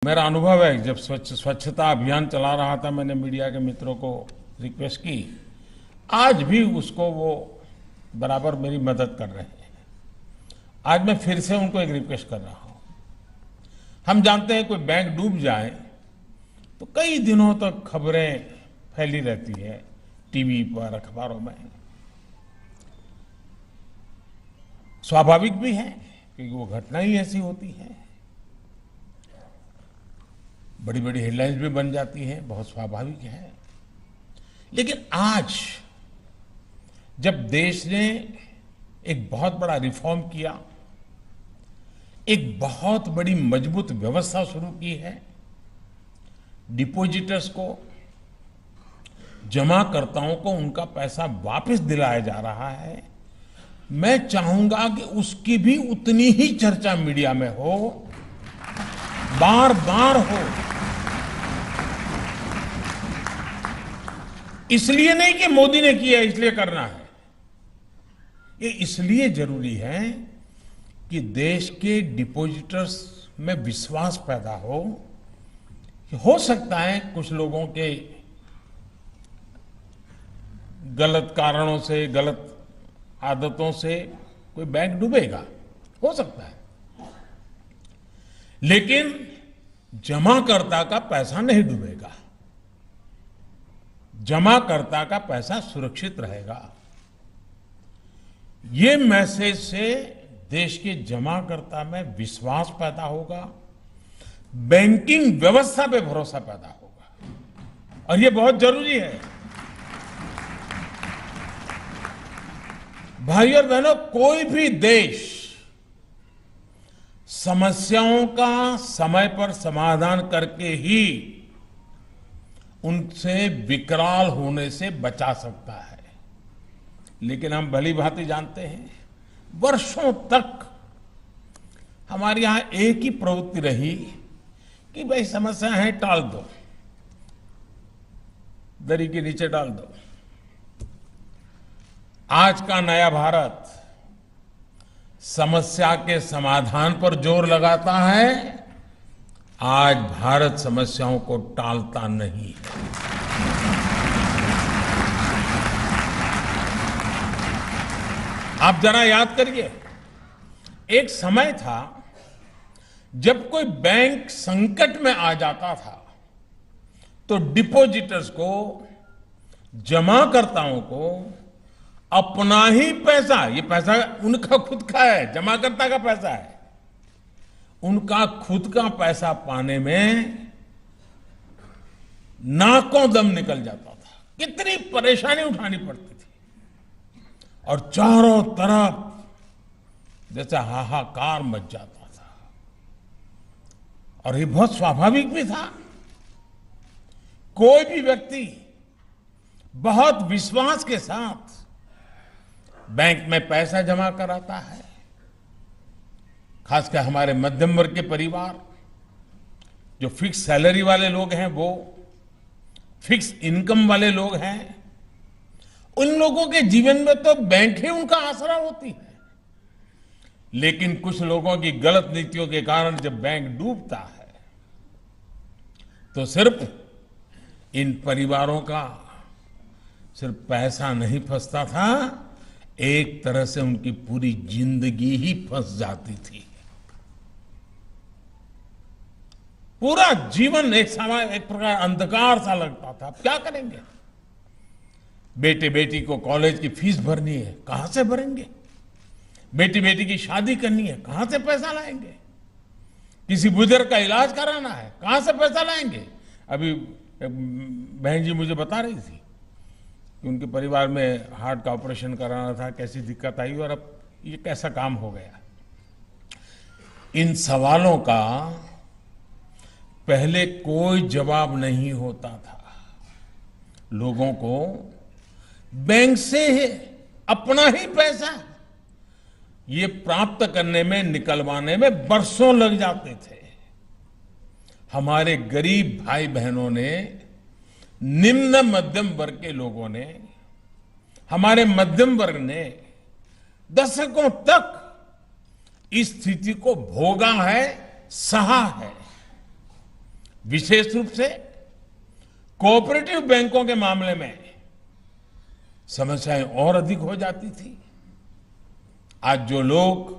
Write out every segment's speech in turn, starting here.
मेरा अनुभव है, जब स्वच्छता अभियान चला रहा था, मैंने मीडिया के मित्रों को रिक्वेस्ट की, आज भी उसको वो बराबर मेरी मदद कर रहे हैं। आज मैं फिर से उनको एक रिक्वेस्ट कर रहा हूं। हम जानते हैं कोई बैंक डूब जाए तो कई दिनों तक खबरें फैली रहती है टीवी पर, अखबारों में। स्वाभाविक भी है क्योंकि वो घटना ही ऐसी होती है, बड़ी बड़ी हेडलाइंस भी बन जाती है, बहुत स्वाभाविक है। लेकिन आज जब देश ने एक बहुत बड़ा रिफॉर्म किया, एक बहुत बड़ी मजबूत व्यवस्था शुरू की है, डिपॉजिटर्स को, जमाकर्ताओं को उनका पैसा वापस दिलाया जा रहा है, मैं चाहूंगा कि उसकी भी उतनी ही चर्चा मीडिया में हो, बार बार हो। इसलिए नहीं कि मोदी ने किया इसलिए करना है, ये इसलिए जरूरी है कि देश के डिपॉजिटर्स में विश्वास पैदा हो सकता है कुछ लोगों के गलत कारणों से, गलत आदतों से कोई बैंक डूबेगा, हो सकता है, लेकिन जमाकर्ता का पैसा नहीं डूबेगा, जमाकर्ता का पैसा सुरक्षित रहेगा। ये मैसेज से देश के जमाकर्ता में विश्वास पैदा होगा, बैंकिंग व्यवस्था पे भरोसा पैदा होगा, और ये बहुत जरूरी है। भाई और बहनों, कोई भी देश समस्याओं का समय पर समाधान करके ही उनसे विकराल होने से बचा सकता है। लेकिन हम भली भांति जानते हैं, वर्षों तक हमारे यहां एक ही प्रवृत्ति रही कि भाई समस्या है, टाल दो, दरी के नीचे डाल दो। आज का नया भारत समस्या के समाधान पर जोर लगाता है। आज भारत समस्याओं को टालता नहीं है। आप जरा याद करिए, एक समय था जब कोई बैंक संकट में आ जाता था तो डिपॉजिटर्स को, जमाकर्ताओं को अपना ही पैसा, ये पैसा उनका खुद का है, जमाकर्ता का पैसा है, उनका खुद का पैसा पाने में नाकों दम निकल जाता था। कितनी परेशानी उठानी पड़ती थी, और चारों तरफ जैसे हाहाकार मच जाता था। और ये बहुत स्वाभाविक भी था। कोई भी व्यक्ति बहुत विश्वास के साथ बैंक में पैसा जमा कराता है, खासकर हमारे मध्यम वर्ग के परिवार, जो फिक्स सैलरी वाले लोग हैं, वो फिक्स इनकम वाले लोग हैं, उन लोगों के जीवन में तो बैंक ही उनका आसरा होती है। लेकिन कुछ लोगों की गलत नीतियों के कारण जब बैंक डूबता है तो सिर्फ इन परिवारों का सिर्फ पैसा नहीं फंसता था, एक तरह से उनकी पूरी जिंदगी ही फंस जाती थी। पूरा जीवन एक प्रकार अंधकार सा लगता था। क्या करेंगे? बेटे बेटी को कॉलेज की फीस भरनी है, कहां से भरेंगे? बेटी की शादी करनी है, कहां से पैसा लाएंगे? किसी बुजुर्ग का इलाज कराना है, कहां से पैसा लाएंगे? अभी बहन जी मुझे बता रही थी कि उनके परिवार में हार्ट का ऑपरेशन कराना था, कैसी दिक्कत आई, और अब ये कैसा काम हो गया। इन सवालों का पहले कोई जवाब नहीं होता था। लोगों को बैंक से अपना ही पैसा ये प्राप्त करने में, निकलवाने में बरसों लग जाते थे। हमारे गरीब भाई बहनों ने, निम्न मध्यम वर्ग के लोगों ने, हमारे मध्यम वर्ग ने दशकों तक इस स्थिति को भोगा है, सहा है। विशेष रूप से कोऑपरेटिव बैंकों के मामले में समस्याएं और अधिक हो जाती थी। आज जो लोग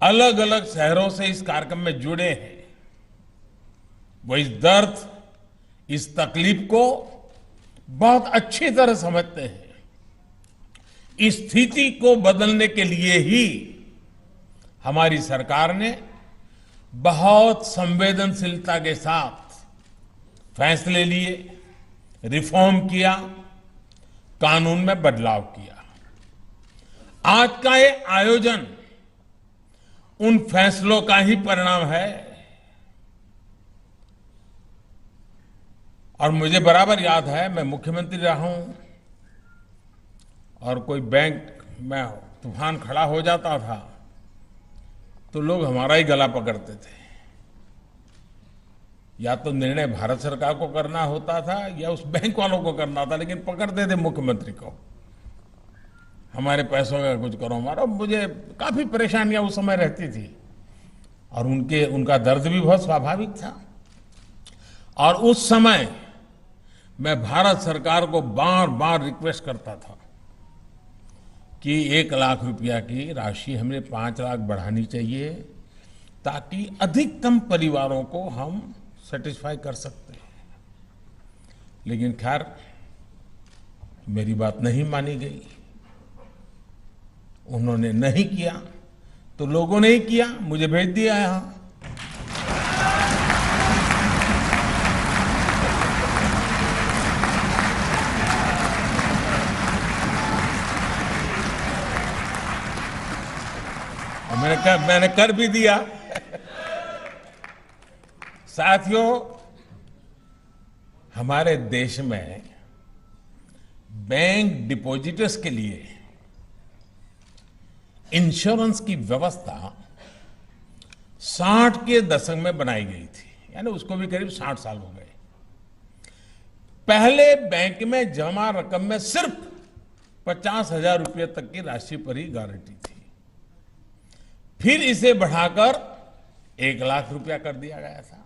अलग अलग शहरों से इस कार्यक्रम में जुड़े हैं, वो इस दर्द, इस तकलीफ को बहुत अच्छी तरह समझते हैं। इस स्थिति को बदलने के लिए ही हमारी सरकार ने बहुत संवेदनशीलता के साथ फैसले लिए, रिफॉर्म किया, कानून में बदलाव किया। आज का ये आयोजन उन फैसलों का ही परिणाम है। और मुझे बराबर याद है, मैं मुख्यमंत्री रहा हूं और कोई बैंक में तूफान खड़ा हो जाता था तो लोग हमारा ही गला पकड़ते थे। या तो निर्णय भारत सरकार को करना होता था या उस बैंक वालों को करना था, लेकिन पकड़ते थे मुख्यमंत्री को। हमारे पैसों का कुछ करो हमारा। मुझे काफी परेशानियां उस समय रहती थी और उनका दर्द भी बहुत स्वाभाविक था। और उस समय मैं भारत सरकार को बार बार रिक्वेस्ट करता था कि 1 लाख रुपया की राशि हमें 5 लाख बढ़ानी चाहिए, ताकि अधिकतम परिवारों को हम सेटिस्फाई कर सकते हैं। लेकिन खैर, मेरी बात नहीं मानी गई। उन्होंने नहीं किया तो लोगों ने ही किया, मुझे भेज दिया यहां। मैंने कर भी दिया। साथियों, हमारे देश में बैंक डिपॉजिटर्स के लिए इंश्योरेंस की व्यवस्था 60 के दशक में बनाई गई थी, यानी उसको भी करीब 60 साल हो गए। पहले बैंक में जमा रकम में सिर्फ 50,000 रुपये तक की राशि पर ही गारंटी थी। फिर इसे बढ़ाकर 1 लाख रुपया कर दिया गया था।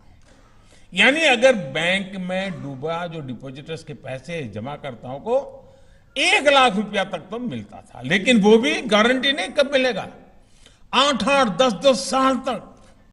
यानी अगर बैंक में डूबा जो डिपॉजिटर्स के पैसे जमाकर्ताओं को 1 लाख रुपया तक तो मिलता था, लेकिन वो भी गारंटी नहीं कब मिलेगा, 8-8, 10-10 साल तक।